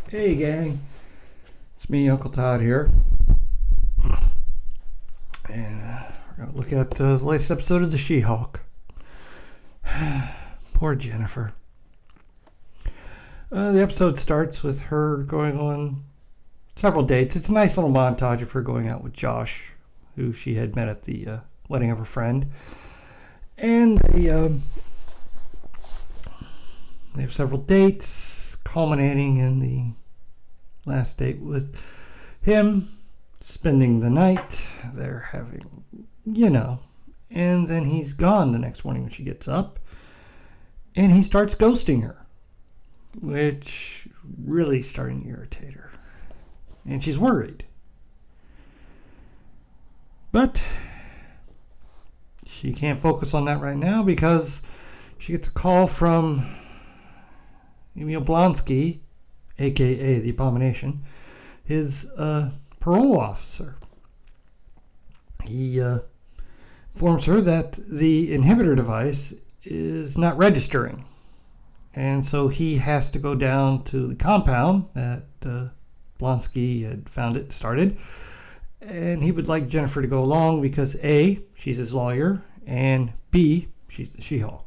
Hey gang, it's me, Uncle Todd here, and we're going to look at the latest episode of The She-Hulk. Poor Jennifer. The episode starts with her going on several dates. It's a nice little montage of her going out with Josh, who she had met at the wedding of her friend. And they have several dates, culminating in the last date with him spending the night. They're having, and then he's gone the next morning when she gets up, and he starts ghosting her, which really starting to irritate her, and she's worried. But she can't focus on that right now because she gets a call from Emil Blonsky, aka the Abomination, his parole officer. He informs her that the inhibitor device is not registering, and so he has to go down to the compound that Blonsky had started, and he would like Jennifer to go along because A, she's his lawyer, and B, she's the She-Hulk.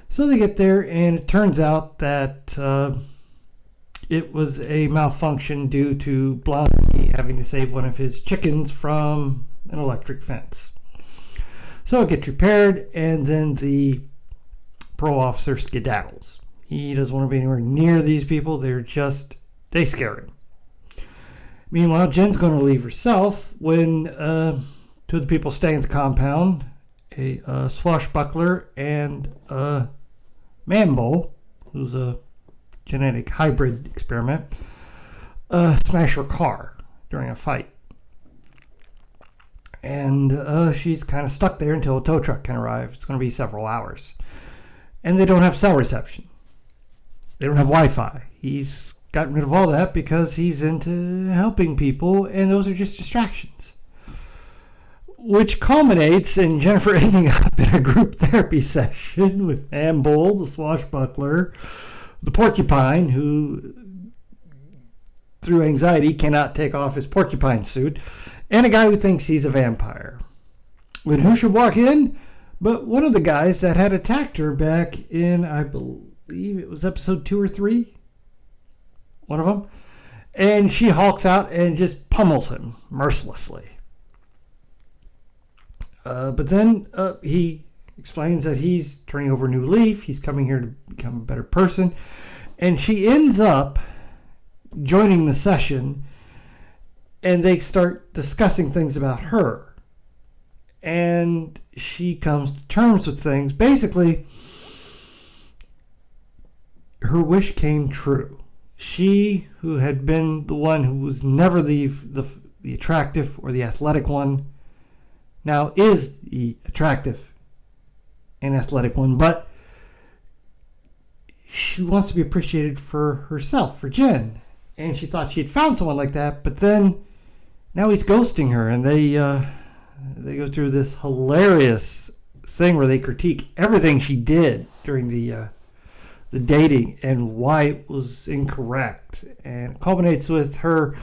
So they get there, and it turns out that it was a malfunction due to Blonsky having to save one of his chickens from an electric fence. So it gets repaired, and then the parole officer skedaddles. He doesn't want to be anywhere near these people. They scare him. Meanwhile, Jen's going to leave herself when two of the people staying at the compound, a swashbuckler and a Mambo, who's a genetic hybrid experiment, smash her car during a fight. And she's kind of stuck there until a tow truck can arrive. It's going to be several hours. And they don't have cell reception. They don't have Wi-Fi. He's gotten rid of all that because he's into helping people, and those are just distractions. Which culminates in Jennifer ending up in a group therapy session with Mambo, the swashbuckler, the porcupine, who through anxiety cannot take off his porcupine suit, and a guy who thinks he's a vampire. When who should walk in but one of the guys that had attacked her back in, I believe it was episode 2 or 3, one of them, and she hulks out and just pummels him mercilessly. But then he explains that he's turning over a new leaf. He's coming here to become a better person. And she ends up joining the session, and they start discussing things about her. And she comes to terms with things. Basically, her wish came true. She, who had been the one who was never the attractive or the athletic one, now is the attractive and athletic one, but she wants to be appreciated for herself, for Jen. And she thought she had found someone like that, but then now he's ghosting her, and they go through this hilarious thing where they critique everything she did during the dating and why it was incorrect. And it culminates with her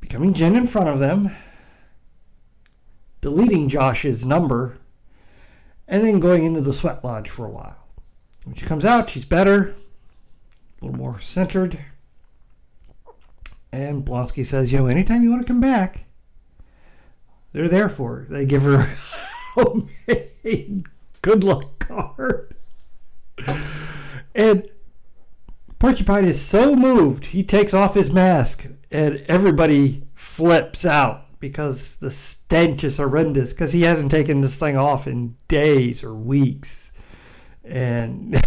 becoming Jen in front of them, deleting Josh's number, and then going into the sweat lodge for a while. When she comes out, she's better, a little more centered. And Blonsky says, anytime you want to come back, they're there for her. They give her a homemade good luck card. And Porcupine is so moved, he takes off his mask, and everybody flips out because the stench is horrendous, because he hasn't taken this thing off in days or weeks. And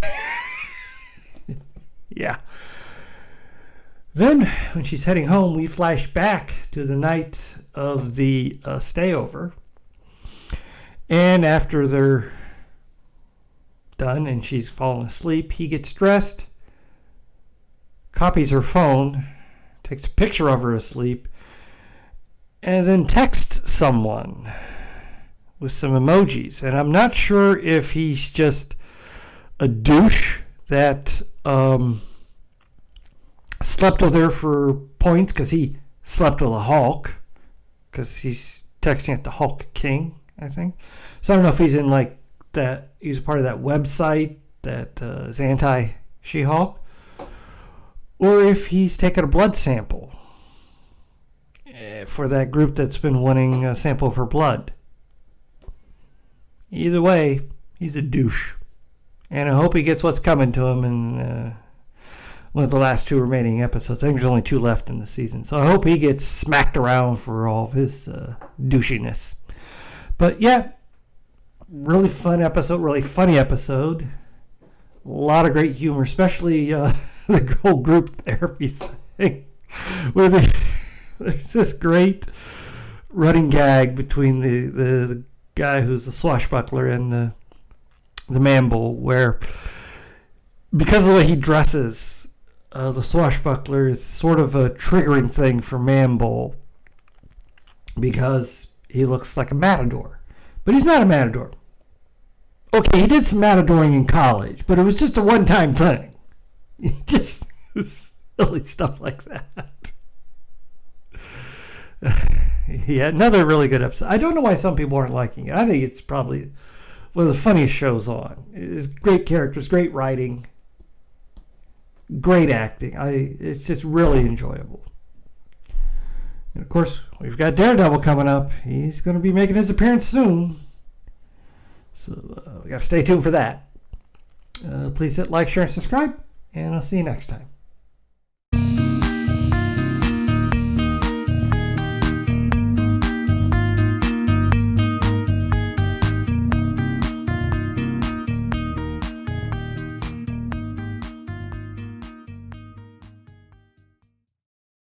yeah. Then when she's heading home, we flash back to the night of the stayover. And after they're done and she's fallen asleep, he gets dressed, copies her phone, takes a picture of her asleep, and then texts someone with some emojis. And I'm not sure if he's just a douche that slept with her for points because he slept with a Hulk, because he's texting at the Hulk King, I think. So I don't know if he's in like that, he's part of that website that is anti-She-Hulk, or if he's taken a blood sample for that group that's been wanting a sample of her blood. Either way, he's a douche. And I hope he gets what's coming to him in one of the last 2 remaining episodes. I think there's only 2 left in the season. So I hope he gets smacked around for all of his douchiness. But yeah, really fun episode, really funny episode. A lot of great humor, especially the whole group therapy thing. Where there's this great running gag between the guy who's a swashbuckler and the man bull, where because of the way he dresses, the swashbuckler is sort of a triggering thing for man bull because he looks like a matador. But he's not a matador. Okay, he did some matadoring in college, but it was just a one-time thing. Just silly stuff like that. Yeah, another really good episode. I don't know why some people aren't liking it. I think it's probably one of the funniest shows on. It's great characters, great writing, great acting. It's just really enjoyable. And of course, we've got Daredevil coming up. He's going to be making his appearance soon. So we got to stay tuned for that. Please hit like, share, and subscribe, and I'll see you next time.